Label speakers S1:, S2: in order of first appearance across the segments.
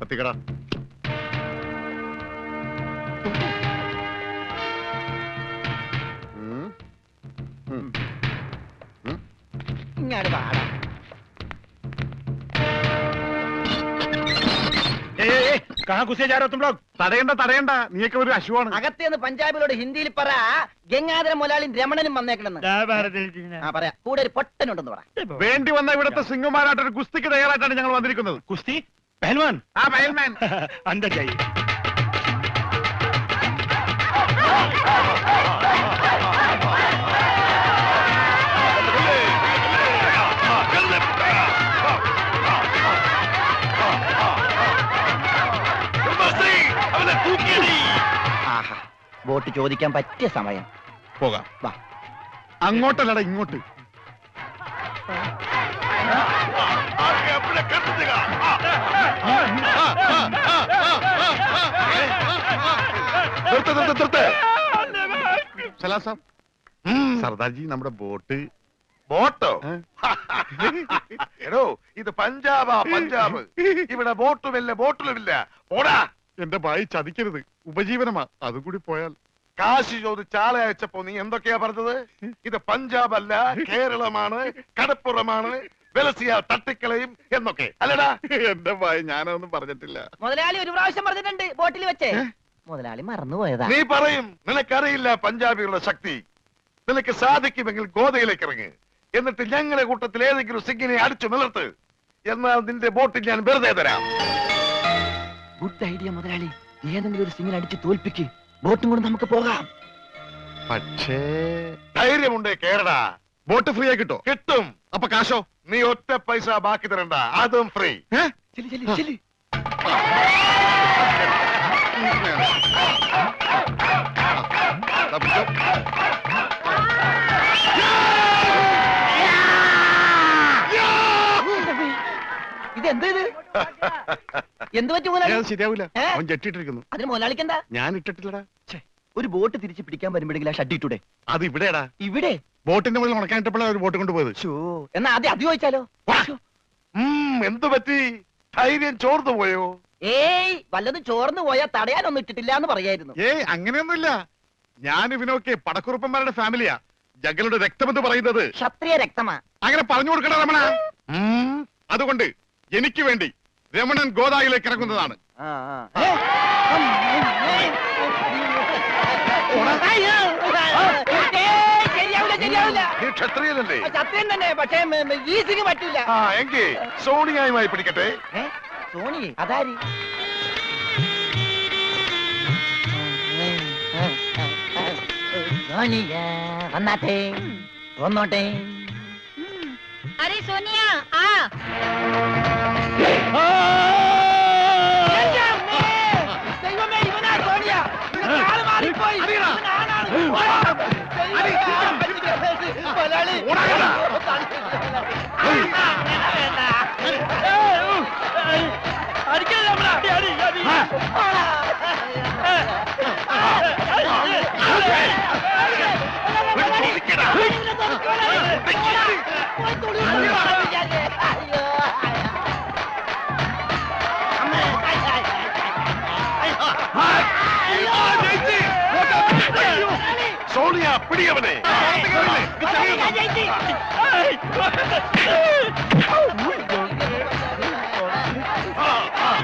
S1: നിർത്തിക്കടാ.
S2: ഇങ്ങോട്ട് പാടാ.
S1: തടയണ്ട, നീയൊക്കെ ഒരു അശുവാണ്.
S2: അകത്തേന്ന് പഞ്ചാബിലോട് ഹിന്ദിയിൽ പറ, ഗംഗാധര മുതലാളിയും രമണനും വന്നേക്കണെന്ന്. പറയാ, കൂടെ ഒരു പൊട്ടനുണ്ടെന്ന് പറ.
S1: വേണ്ടി വന്ന ഇവിടുത്തെ സിംഗുമാരായിട്ടൊരു കുസ്തിക്ക് തയ്യാറായിട്ടാണ് ഞങ്ങൾ വന്നിരിക്കുന്നത്.
S3: കുസ്തി പഹൽവാൻ.
S1: ആ പഹൽവാൻ
S3: अंदर जाइए.
S2: ആഹാ, വോട്ട് ചോദിക്കാൻ പറ്റിയ സമയം.
S1: പോകാം.
S2: വാ.
S1: അങ്ങോട്ടല്ലടാ, ഇങ്ങോട്ട്. സർദാർജി, നമ്മുടെ ബോട്ടോ
S4: എടോ, ഇത് പഞ്ചാബാ, പഞ്ചാബ്. ഇവിടെ ബോട്ടുമില്ല, ബോട്ടിലുമില്ല. ഓടാ.
S1: എന്റെ ഭായി ചതിക്കരുത്, ഉപജീവനമാ. അതുകൂടി പോയാൽ.
S4: കാശ് ചോദിച്ച് ആളെ അയച്ചപ്പോ നീ എന്തൊക്കെയാ പറഞ്ഞത്? ഇത് പഞ്ചാബ് അല്ല, കേരളമാണ്, കടപ്പുറമാണ്, വെലസിയ തട്ടിക്കളയും എന്നൊക്കെ അല്ലടാ.
S1: എന്റെ ഭായി, ഞാനൊന്നും പറഞ്ഞിട്ടില്ല.
S2: മുതലാളി ഒരു പ്രാവശ്യം പറഞ്ഞിട്ടുണ്ട് ബോട്ടിൽ വെച്ചേ. മുതലാളി മറന്നുപോയതാ.
S4: നീ പറയും നിനക്കറിയില്ല പഞ്ചാബികളുടെ ശക്തി. നിനക്ക് സാധിക്കുമെങ്കിൽ ഗോതയിലേക്ക് ഇറങ്ങ്. എന്നിട്ട് ഞങ്ങളുടെ കൂട്ടത്തിൽ ഏതെങ്കിലും സിംഗിനെ അടിച്ചു നിലർത്ത്. എന്നാൽ നിന്റെ ബോട്ടിൽ ഞാൻ വെറുതെ തരാം.
S2: ഗുഡ് ഐഡിയ മുതലാളി. ഏതെങ്കിലും ഒരു സിംഗിനെ അടിച്ച് തോൽപ്പിക്ക്. ബോട്ടും കൊണ്ട് നമുക്ക് പോകാം.
S1: പക്ഷേ
S4: ധൈര്യമുണ്ടേ കേരടാ.
S1: ബോട്ട് ഫ്രീ ആയി കിട്ടോ?
S4: കിട്ടും.
S1: അപ്പൊ കാശോ?
S4: നീ ഒറ്റ പൈസ ബാക്കി തരണ്ട, അതും ഫ്രീ.
S2: ഇതെന്ത് ഇത്? എന്ത് പറ്റി മുതലാളി?
S1: ശരിയാവില്ല, അവൻ ജെട്ടിട്ടിരിക്കുന്നു.
S2: അതിന് മുതലാളിക്ക് എന്താ?
S1: ഞാൻ ഇട്ടിട്ടില്ലടാ.
S2: ഒരു ബോട്ട് തിരിച്ച് പിടിക്കാൻ വരുമ്പോഴെങ്കിലും ആ ഷഡ് ഇട്ടൂടെ?
S1: അത് ഇവിടെടാ.
S2: ഇവിടെ
S1: ബോട്ടിന്റെ മുകളിൽ ഉണക്കാനിട്ടപ്പോഴാണ് ഒരു ബോട്ട് കൊണ്ടുപോയത്.
S2: എന്നാ ആദ്യം അത് ചോദിച്ചാലോ?
S4: എന്തു പറ്റി? ധൈര്യം ചോർന്നു പോയോ?
S2: ഏയ്, വല്ലതും ചോർന്നു പോയാ തടയാനൊന്നും ഇട്ടിട്ടില്ല എന്ന് പറയായിരുന്നു.
S1: ഏയ്, അങ്ങനെയൊന്നുമില്ല. ഞാൻ ഇവനൊക്കെ പടക്കുറുപ്പന്മാരുടെ ഫാമിലിയാ. ജഗലുടെ രക്തമെന്ന് പറയുന്നത്
S2: ക്ഷത്രിയ രക്തമാ.
S1: അങ്ങനെ പറഞ്ഞു കൊടുക്കണ രമണ. അതുകൊണ്ട് എനിക്ക് വേണ്ടി രമണൻ ഗോദായിലേക്ക് ഇറങ്ങുന്നതാണ്.
S4: നീ ക്ഷത്രിയനല്ലേ?
S2: സത്യം തന്നെ, പക്ഷേ ഈ സിംഗ് പറ്റൂല.
S4: എങ്കിൽ സോണിയായുമായി പിടിക്കട്ടെ.
S2: സോണി അതാരി? സോണിയ വന്നാട്ടെ, വന്നോട്ടെ.
S5: अरे सोनिया आ।
S2: ദൈവമേ, ഇവനാ സോണിയ. കാല് മാറിപ്പോയി.
S4: സോണിയ, പിടിയവനെ.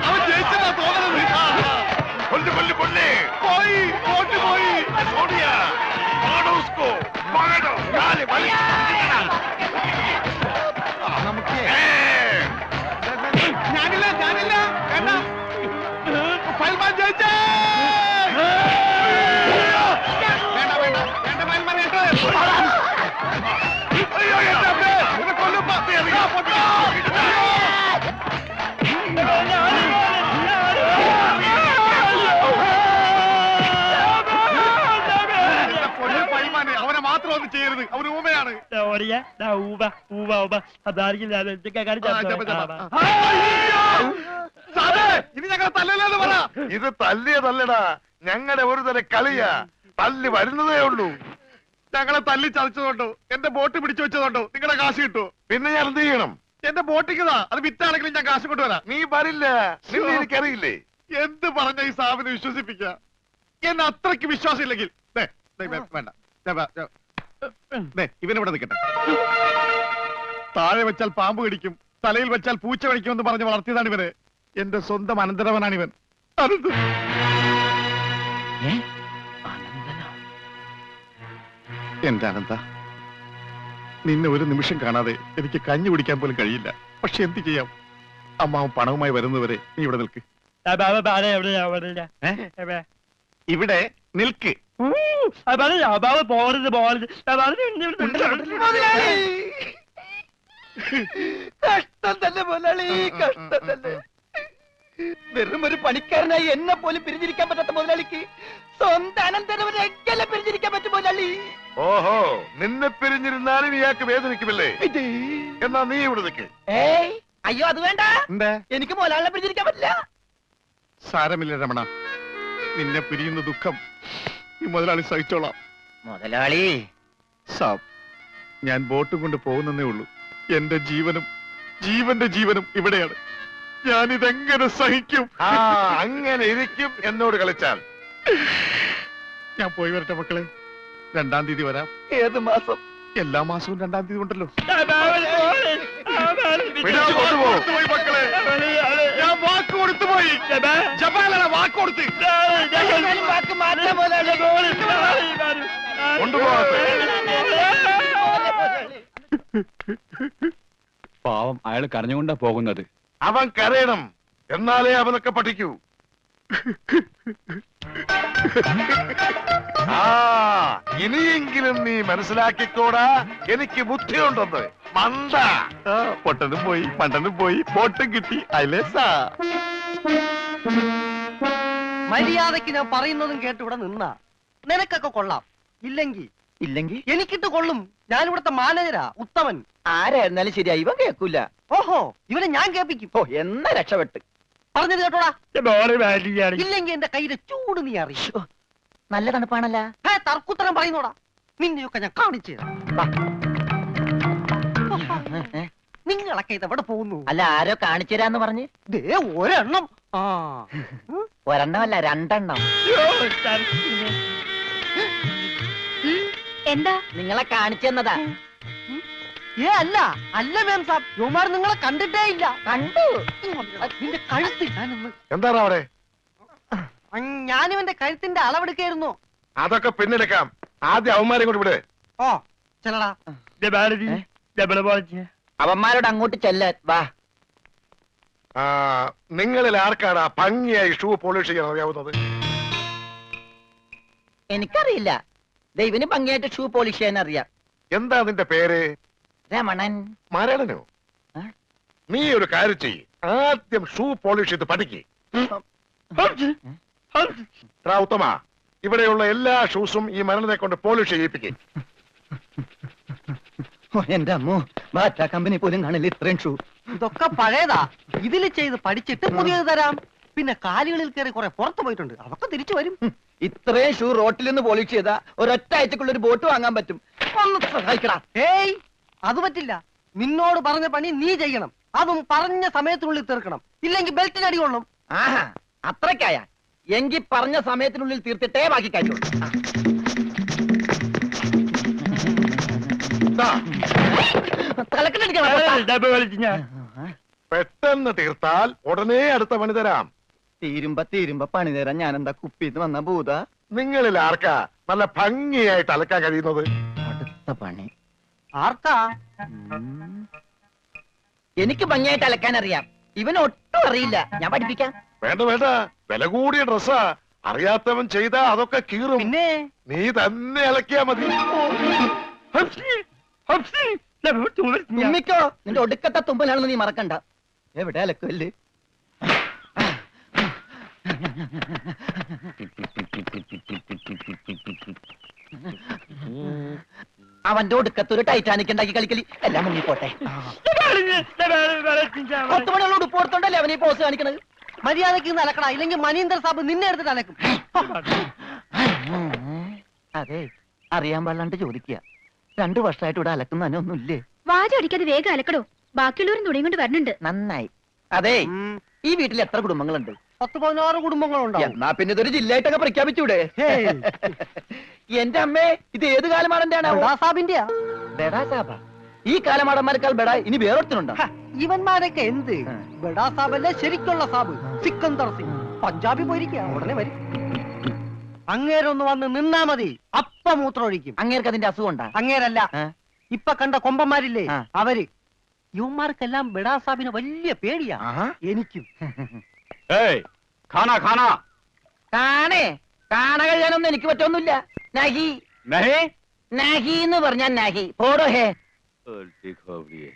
S1: അവൻ ജയിച്ചതാ തോന്നുന്നത്.
S4: കൊല്ലു കൊല്ലു കൊല്ലേ.
S1: പോയി, ബോട്ട് പോയി.
S4: സോണിയ, മാടോ ഉസ്കോ, മാടോ. കാല് വലി.
S1: ഞാനില്ല, വേണ്ട. പഹൽവാൻ ജയിച്ചേ. വേണ്ട പഹൽവാൻ കേട്ടോ.
S4: അയ്യോ, എന്റെ അമ്മേ. ഇവനെ കൊല്ലും.
S1: അവനെ മാത്രം ഒന്നും ചെയ്യരുത്, അവന് ഊമയാണ്. ഇനി ഞങ്ങളെ തല്ലല്ലെന്ന് പറ.
S4: ഇത് തല്ലിയതല്ലടാ, ഞങ്ങളുടെ ഒരു തരം കളിയാ. തല്ലി വരുന്നതേ ഉള്ളൂ.
S1: ഞങ്ങളെ തല്ലി ചതച്ചതുകൊണ്ടോ എന്റെ ബോട്ട് പിടിച്ചു വെച്ചതുകൊണ്ടോ നിങ്ങളുടെ കാശ് കിട്ടുമോ?
S4: പിന്നെ ഞാൻ എന്ത് ചെയ്യണം?
S1: എന്റെ ബോട്ടിക്കതാ, അത് വിറ്റാണെങ്കിലും ഞാൻ കാശ് കൊണ്ടുവരാം.
S4: നീ വരില്ല, നിന്നെ എനിക്കറിയില്ലേ.
S1: എന്ത് പറഞ്ഞ ഈ സാബിനെ വിശ്വസിപ്പിക്ക? എന്നെ അത്രയ്ക്ക് വിശ്വാസം ഇല്ലെങ്കിൽ വേണ്ട, ഇവനിവിടെ നിൽക്കട്ടെ. താഴെ വെച്ചാൽ പാമ്പ് കടിക്കും, തലയിൽ വെച്ചാൽ പൂച്ച കടിക്കുമെന്ന് പറഞ്ഞ് വളർത്തിയതാണ് ഇവന്. എന്റെ സ്വന്തം അനന്തരവനാണ് ഇവൻ. എന്റെ അനന്ത, നിന്നെ ഒരു നിമിഷം കാണാതെ എനിക്ക് കഞ്ഞി കുടിക്കാൻ പോലും കഴിയില്ല. പക്ഷെ എന്ത് ചെയ്യാം, അമ്മാവൻ പണവുമായി വരുന്നവരെ നീ ഇവിടെ നിൽക്ക്. ഇവിടെ നിൽക്ക്.
S2: കഷ്ടം തന്നെ മുതലാളി, കഷ്ടം തന്നെ. വെറും ഒരു പണിക്കാരനായി എന്നെ പോലും പിരിഞ്ഞിരിക്കാൻ പറ്റാത്ത മുതലാളിക്ക് സ്വന്തം അനന്തരവനെ എങ്ങനെ പിരിഞ്ഞിരിക്കാൻ പറ്റും മുതലാളി?
S4: ഓഹോ, നിന്നെ പിരിഞ്ഞിരുന്നാലും ഇയാൾക്ക് വേദനിക്കുമല്ലേ? എന്നാ നീ ഇവിടെ നിൽക്ക്.
S2: ഏയ് അയ്യോ, അത് വേണ്ട.
S1: എന്താ?
S2: എനിക്ക് മുതലാളിനെ പിരിഞ്ഞിരിക്കാൻ പറ്റില്ല.
S1: സാരമില്ല രമണ, നിന്നെ പിരിയുന്ന ദുഃഖം ഈ മുതലാളി സഹിച്ചോളാം.
S2: മുതലാളി
S1: സാബ്, ഞാൻ ബോട്ടും കൊണ്ട് പോകുന്നേ ഉള്ളൂ. എന്റെ ജീവനും ജീവന്റെ ജീവനും ഇവിടെയാണ്. ഞാനിതെങ്ങനെ സഹിക്കും?
S4: ആ, അങ്ങനെ ഇരിക്കും എന്നോട് കളിച്ചാൽ.
S1: ഞാൻ പോയി വരട്ടെ മക്കളെ. 2-ാം തീയതി വരാം.
S2: ഏത് മാസം?
S1: എല്ലാ മാസവും 2-ാം തീയതി ഉണ്ടല്ലോ.
S4: പിടിച്ചു കൊണ്ടുപോകും.
S1: പോയി മക്കളെ, ഞാൻ വാക്ക് കൊടുത്തു പോയി. ജപാലല്ല, വാക്ക് കൊടുത്ത്.
S2: എന്നാലും വാക്ക് മാറ്റാൻ മുതലാളി.
S4: കൊണ്ടുപോകട്ടെ.
S3: പാവം, അയാൾ കരഞ്ഞുകൊണ്ടാ പോകുന്നത്.
S4: അവൻ കരയണം, എന്നാലേ അവനൊക്കെ പഠിക്കൂ. ആ, ഇനിയെങ്കിലും നീ മനസ്സിലാക്കിക്കോടാ, എനിക്ക് ബുദ്ധിയുണ്ടെന്ന്. മണ്ട.
S1: പൊട്ടനും പോയി, മണ്ടനും പോയി, ബോട്ടും കിട്ടി. അയലേസാ,
S6: മര്യാദക്ക് ഞാൻ പറയുന്നതും കേട്ട് ഇവിടെ നിന്നാ നിനക്കൊക്കെ കൊള്ളാം. ഇല്ലെങ്കിൽ എനിക്കിട്ട് കൊള്ളും. ഞാൻ ഇവിടുത്തെ മാനേജരാ, ഉത്തമൻ.
S2: ആരായിരുന്നാലും ശരിയാ, ഇവൻ കേൾക്കൂല.
S6: ഓഹോ, ഇവനെ ഞാൻ കേൾപ്പിക്കും.
S2: ഓ, എന്നാ രക്ഷപ്പെട്ട്.
S6: പറഞ്ഞത് കേട്ടോടാ. ഇല്ലെങ്കിൽ എന്റെ കയ്യിലെ ചൂട് നീ അറിയും.
S2: നല്ല തണുപ്പാണല്ല.
S6: തർക്കുത്തരം പറയുന്നോടാ. നിന്നെയൊക്കെ ഞാൻ കാണിച്ചു തരാം. നിങ്ങളൊക്കെ ഇത് എവിടെ പോകുന്നു?
S2: അല്ല, ആരോ കാണിച്ചു തരാന്ന് പറഞ്ഞ്.
S6: ദേ ഒരെണ്ണം. ആ,
S2: ഒരെണ്ണമല്ല, 2
S5: എന്താ?
S2: നിങ്ങളെ കാണിച്ചു തന്നതാ.
S6: അല്ല അല്ല മേം സാബ്, യുമാർ നിങ്ങളെ കണ്ടിട്ടേ ഇല്ല.
S2: കണ്ടു.
S6: നിന്റെ കഴുത്ത് ഞാനൊന്ന്.
S4: എന്താണ് അവിടെ?
S6: ഞാനിവന്റെ കഴുത്തിന്റെ അളവെടുക്കായിരുന്നു.
S4: അതൊക്കെ പിന്നെടുക്കാം. ആദ്യം അവന്മാരെ കൊണ്ട് വിട്.
S6: ഓ ചെല്ലടാ.
S2: അവന്മാരോട് അങ്ങോട്ട് ചെല്ലാൻ വാ.
S4: ആ, നിങ്ങളിൽ ആർക്കാണ് ഭംഗിയായി ഷൂ പോളിഷ് ചെയ്യാൻ അറിയാവുന്നത്?
S2: എനിക്കറിയില്ല. ദൈവന് ഭംഗിയായിട്ട് ഷൂ പോളിഷ് ചെയ്യാൻ അറിയാം.
S4: എന്താ നിന്റെ പേര്?
S2: രമണൻ.
S4: മരണനോ? നീ ഒരു കാര്യം ചെയ്യ്, ആദ്യം ഷൂ പോളിഷ് ചെയ്ത് പഠിക്ക്. ഉത്തമ, ഇവിടെയുള്ള എല്ലാ ഷൂസും ഈ മരണനെ കൊണ്ട് പോളിഷ് ചെയ്യിപ്പിക്കും.
S2: എന്റെ അമ്മോ, ബാറ്റ കമ്പനി പോലും കാണില്ല ഇത്രയും ഷൂ.
S6: ഇതൊക്കെ പഴയതാ. ഇതിൽ ചെയ്ത് പഠിച്ചിട്ട് പുതിയത് തരാം. പിന്നെ കാലുകളിൽ കയറി കുറെ പുറത്തു പോയിട്ടുണ്ട്, അതൊക്കെ തിരിച്ചു വരും.
S2: ഇത്രയും ഷൂ റോട്ടിൽ നിന്ന് പോളിഷ് ചെയ്താ ഒരൊറ്റ ആഴ്ചക്കുള്ള ഒരു ബോട്ട് വാങ്ങാൻ പറ്റും. ഒന്ന് സഹായിക്കടാ.
S6: ഏയ്, അത് പറ്റില്ല. നിന്നോട് പറഞ്ഞ പണി നീ ചെയ്യണം. അതും പറഞ്ഞ സമയത്തിനുള്ളിൽ തീർക്കണം. ഇല്ലെങ്കിൽ ബെൽറ്റിന് അടി കൊള്ളും.
S2: ആഹാ, അത്രക്കായ എങ്കിൽ പറഞ്ഞ സമയത്തിനുള്ളിൽ തീർത്തിട്ടേ ബാക്കി കഴിയുള്ളൂ.
S4: പെട്ടെന്ന് തീർത്താൽ ഉടനെ അടുത്ത പണി തരാം.
S2: തീരുമ്പ പണി തരാൻ ഞാൻ എന്താ കുപ്പിന്ന് വന്ന ഭൂത?
S4: നിങ്ങളിൽ ആർക്കാ നല്ല ഭംഗിയായിട്ട് അലക്കാൻ കഴിയുന്നത്?
S2: അടുത്ത പണി
S6: ആർക്കാ?
S2: എനിക്ക് ഭംഗിയായിട്ട് അലക്കാൻ അറിയാം. ഇവന് ഒട്ടും അറിയില്ല. ഞാൻ പഠിപ്പിക്കാം.
S4: വേണ്ട വേണ്ട, വില കൂടിയ ഡ്രസ്സാ. അറിയാത്തവൻ ചെയ്താ അതൊക്കെ കീറും.
S6: പിന്നെ
S4: നീ തന്നെ അലക്കിയാ മതി.
S2: തുമ്മിക്കോ, നിന്റെ ഒടുക്കത്തെ തുമ്പലാണെന്ന് നീ മറക്കണ്ട. എവിടെ അലക്കല്ലേ? അവന്റെ ഒടുക്കത്തൊരു ടൈറ്റാനിക് ഉണ്ടാക്കി കളിക്കലി. എല്ലാം മുങ്ങിപ്പോട്ടെ. 10 മണിയുള്ള ഉടുപ്പ് കൊടുത്തോണ്ടല്ലേ അവനീ പോസ് കാണിക്കണത്.
S6: മര്യാദക്ക് ഇന്ന് അലക്കടാ, ഇല്ലെങ്കിൽ മനീന്ദർ സാബ് നിന്നെ എടുത്തിട്ട് അലക്കും.
S2: അതെ, അറിയാൻ പാടില്ലാണ്ട് ചോദിക്കുക. 2 വർഷമായിട്ട് ഇവിടെ അലക്കുന്ന ഒന്നുമില്ലേ?
S5: വാചടിക്കാതെ വേഗം അലക്കടോ. ബാക്കിയുള്ളവരും തുണിയും കൊണ്ട് വരുന്നുണ്ട്.
S2: നന്നായി. അതെ,
S6: ഉം,
S2: ഈ വീട്ടിൽ എത്ര കുടുംബങ്ങളുണ്ട്?
S6: 10-16 കുടുംബങ്ങളുണ്ടാവും.
S2: എന്നാ പിന്നെ ഇതൊരു ജില്ലയായിട്ടൊക്കെ പ്രഖ്യാപിച്ചൂടെ?
S6: ഹേയ്,
S2: എന്റെ അമ്മേ, ഇത് ഏത് കാലമാടന്റെയാണ്?
S6: ബഡാ സാബിന്റെയാ.
S2: ബെടാ സാബ. ഈ കാലമാടന്മാരെക്കാൾ ബെടാ ഇനി വേറൊരുത്തനുണ്ടോ?
S6: ഹ, ഇവന്മാരൊക്കെ എന്ത്? ബഡാ സാബല്ലേ ശരിക്കുള്ള സാബ്, സിക്കന്ദർ സിംഗ്. പഞ്ചാബി പോയിരിക്കുക, ഉടനെ വരും. അങ്ങേരൊന്ന് വന്ന് നിന്നാ മതി, അപ്പ മൂത്രമൊഴിക്കും.
S2: അങ്ങേർക്ക് അതിന്റെ അസുഖം ഉണ്ടാ?
S6: അങ്ങേരല്ല, ഇപ്പൊ കണ്ട കൊമ്പന്മാരില്ലേ
S2: ആ.
S6: അവര്. യുവന്മാർക്കെല്ലാം ബഡാ സാബിന് വലിയ പേടിയാ. എനിക്കും.
S3: ഏയ് ഖാനാ ഖാനാ
S2: കാണേ, കാണ കഴിയാനൊന്നും എനിക്ക് പറ്റൊന്നുമില്ല. നഹി
S3: നഹി
S2: നഹി എന്ന് പറഞ്ഞാ നഹി. പോടോ ഹേ.
S3: ഉൽട്ടി ഖോബറിയെ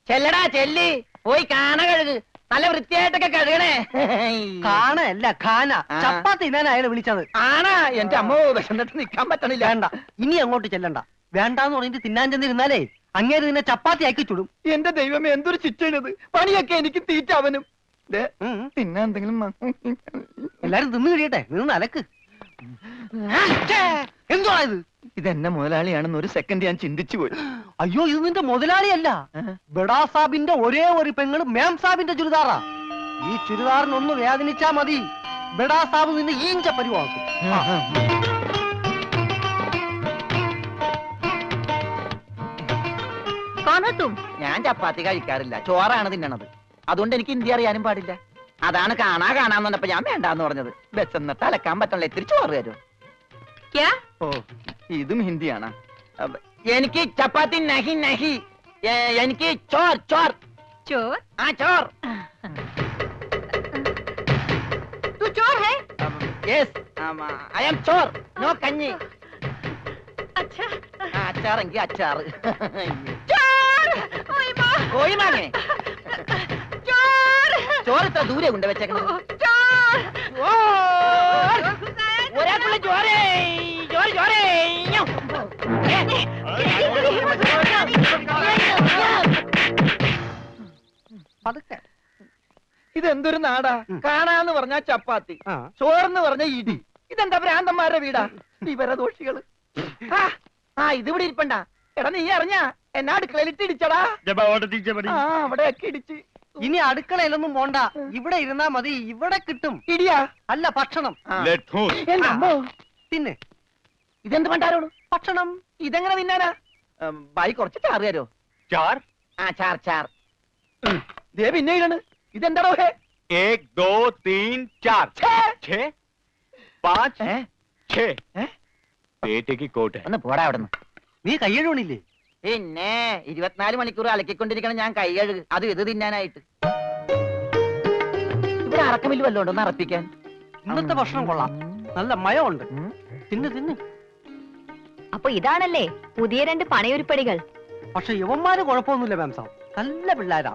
S2: ചെല്ലടാ ചെല്ലി, പോയി കാണ കഴുക്. നല്ല വൃത്തിയായിട്ടൊക്കെ കഴുകണേ.
S6: കാണല്ല ഖാന.
S2: ആ.
S6: ചപ്പാത്തി ഞാൻ അയാളെ വിളിച്ചത്.
S2: ആണാ? എന്റെ അമ്മോ, വിശന്നിട്ട് നിക്കാൻ പറ്റണില്ല.
S6: വേണ്ട, ഇനി അങ്ങോട്ട് ചെല്ലണ്ട. വേണ്ടാന്ന് പറഞ്ഞിട്ട് തിന്നാൻ ചെന്നിരുന്നാലേ അങ്ങേര് നിന്നെ ചപ്പാത്തി ആക്കി ചുടും.
S2: എന്റെ ദൈവമേ, എന്തൊരു ശിക്ഷയാണിത്. പണിയൊക്കെ എനിക്ക് തീറ്റ അവനും. ദേ,
S6: ഉം.
S2: പിന്നെ എന്തെങ്കിലും
S6: എല്ലാരും തിന്നു കഴിയട്ടെ, നിന്ന് അലക്ക്. എന്തുവാ ഇത്?
S2: ഇതെന്നെ മുതലാളിയാണെന്ന് ഒരു സെക്കൻഡ് ഞാൻ ചിന്തിച്ചു പോയി.
S6: അയ്യോ, ഇത് നിന്റെ മുതലാളിയല്ല. ബഡാ സാബിന്റെ ഒരേ ഒരു പെങ്ങള് മേം സാബിന്റെ ചുരിദാറാ. ഈ ചുരിദാറിനൊന്ന് വേദനിച്ചാ മതി, ബഡാ സാബ് നിന്നെ ഈഞ്ച പരിവാക്കും.
S2: ഞാൻ ചപ്പാത്തി കഴിക്കാറില്ല, ചോറാണ് തിന്നണത്. അതുകൊണ്ട് എനിക്ക് ഹിന്ദി അറിയാനും പാടില്ല. അതാണ് കാണാന്ന് പറഞ്ഞപ്പോ ഞാൻ വേണ്ടാന്ന് പറഞ്ഞത്. ബസ് എന്നിട്ട് അലക്കാൻ പറ്റണല്ലോ, ഇത്തിരി ചോറ് തരും. ഓ, ഇതും ഹിന്ദിയാണ്. എനിക്ക് ചപ്പാത്തി നഹി നഹി, എനിക്ക് ചോർ ചോർ.
S5: ചോർ?
S2: ആ ചോർ.
S5: तू चोर है?
S2: Yes, I am Chor. No കഞ്ഞി.
S5: अच्छा।
S2: അച്ചാറെങ്കിൽ അച്ചാറ്.
S5: चोर! ओए माँ!
S2: കോഴി മാങ്ങേ.
S5: चोर!
S2: ചോറ് ഇത്ര ദൂരെ കൊണ്ട് വെച്ചേക്കണത്.
S5: चोर!
S2: ഒരാൾക്കുള്ള ചോരേ, ചോര ചോരേ.
S6: പതുക്കെ.
S2: ഇതെന്തൊരു നാടാ? കാണാന്ന് പറഞ്ഞാ ചപ്പാത്തി,
S6: ആ.
S2: ചോറെന്ന് പറഞ്ഞ ഇടി. ഇതെന്താ ഭ്രാന്തന്മാരുടെ വീടാ? വിവരദോഷികള്. ആ, ഇത് ഇവിടെ ഇരിപ്പണ്ട. എടാ, നീ അറിഞ്ഞാ എന്നെ അടുക്കളയിലിട്ട് ഇടിച്ചടാ. ആ, അവിടെയൊക്കെ ഇടിച്ച്.
S6: ഇനി അടുക്കളയിലൊന്നും പോണ്ട, ഇവിടെ ഇരുന്നാ മതി. ഇവിടെ കിട്ടും.
S2: ഇടിയാ?
S6: അല്ല, ഭക്ഷണം.
S2: ആ.
S3: ലെറ്റ്
S2: എന്റെ അമ്മോ,
S6: തിന്നെ.
S2: ഇതെന്ത് പണ്ടാരോട്?
S6: ഭക്ഷണം.
S2: ഇതെങ്ങനെ തിന്നാനാ? ബായി കുറച്ച് ചാറ് തരോ?
S3: चार
S2: ആ, ചാർ ചാർ. ദേ പിന്നെ ഇടണ്. ഇതെന്താടോ ഹേ?
S3: 1 2 3 4 6 5
S2: ഏ?
S3: 6
S2: ഏ?
S3: बेटे की कोट है
S2: ഒന്ന് പോടാ അവിടുന്ന്.
S6: നീ കയ്യഴുണില്ലേ?
S2: പിന്നെ 24 മണിക്കൂർ അലക്കിക്കൊണ്ടിരിക്കണം ഞാൻ കൈ കഴുകു. അത് ഇത് തിന്നാനായിട്ട്. ഇവിടെ അറക്കമില്ല വല്ലോണ്ട് ഒന്ന് അറപ്പിക്കാൻ.
S6: ഇന്നത്തെ ഭക്ഷണം കൊള്ളാം, നല്ല മയമുണ്ട്. തിന്ന് തിന്ന്.
S5: അപ്പൊ ഇതാണല്ലേ പുതിയ 2 പണയൊരുപ്പടികൾ?
S6: പക്ഷെ യവന്മാര് കുഴപ്പമൊന്നുമില്ല മാം സാബ്, നല്ല പിള്ളേരാ.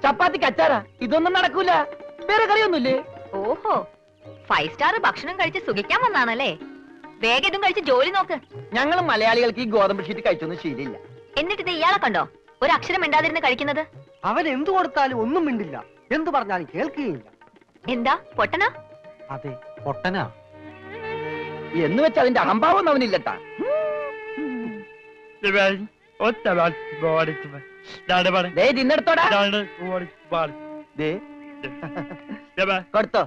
S2: ചപ്പാത്തിക്ക് അച്ചാറാ? ഇതൊന്നും നടക്കൂല. വേറെ കറിയൊന്നുമില്ലേ?
S5: ഓഹോ, 5 സ്റ്റാർ ഭക്ഷണം കഴിച്ച് സുഖിക്കാൻ വന്നാണല്ലേ? വേഗം ഇതും കഴിച്ച് ജോലി നോക്ക്.
S2: ഞങ്ങൾ മലയാളികൾക്ക് ഈ ഗോതമ്പ് ഷീറ്റ് കഴിച്ചൊന്നും ശീലില്ല.
S5: എന്നിട്ട് ഇത് ഇയാളെ കണ്ടോ ഒരു അക്ഷരം മിണ്ടാതിരുന്ന് കഴിക്കുന്നത്?
S6: അവൻ എന്തു കൊടുത്താലും ഒന്നും മിണ്ടില്ല, എന്തു പറഞ്ഞാലും കേൾക്കുകയില്ല.
S5: എന്താ പൊട്ടനാ?
S6: അതെ, പൊട്ടനാ.
S2: എന്ന് വെച്ച് അതിന്റെ അഹംഭാവം അവനില്ലട്ടാ. ദേ തിന്നെടുത്തോടാ. ദേ കൊടുത്തോ,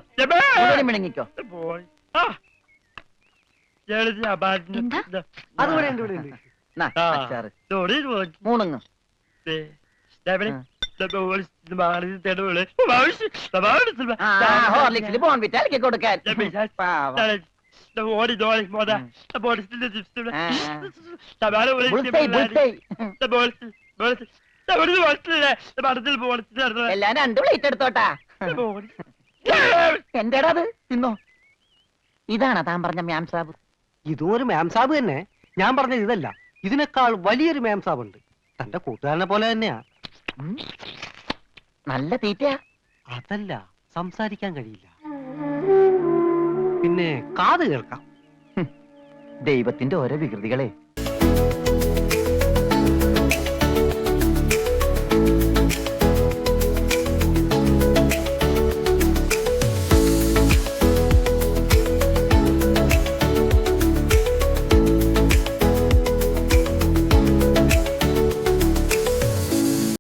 S2: മുഴുവനും മിണങ്ങിക്കോ.
S5: എന്താ?
S6: അതുകൂടെ ഉണ്ട്, ഇവിടെ ഉണ്ട്.
S2: നാ, അച്ചാറ് മൂണുങ്ങ്. ഹോർലിക്സിൽ ബോൺവിറ്റ അലക്കി കൊടുക്കാൻ. പാവം. ബുൾസൈ. എല്ലാം 2 പ്ലേറ്റ് എടുത്തോട്ടാ. എന്റേടാ അത്? തിന്നോ. ഇതാണോ താൻ പറഞ്ഞ മ്യാം സാബ്?
S6: ഇതും ഒരു മാം സാബ് തന്നെ. ഞാൻ പറഞ്ഞത് ഇതല്ല, ഇതിനേക്കാൾ വലിയൊരു മാം സാബ് ഉണ്ട്. തന്റെ കൂട്ടുകാരനെ പോലെ തന്നെയാ.
S2: നല്ല തീറ്റയാ.
S6: അതല്ല, സംസാരിക്കാൻ കഴിയില്ല, പിന്നെ കാത് കേൾക്കാം.
S2: ദൈവത്തിന്റെ ഓരോ വികൃതികളെ.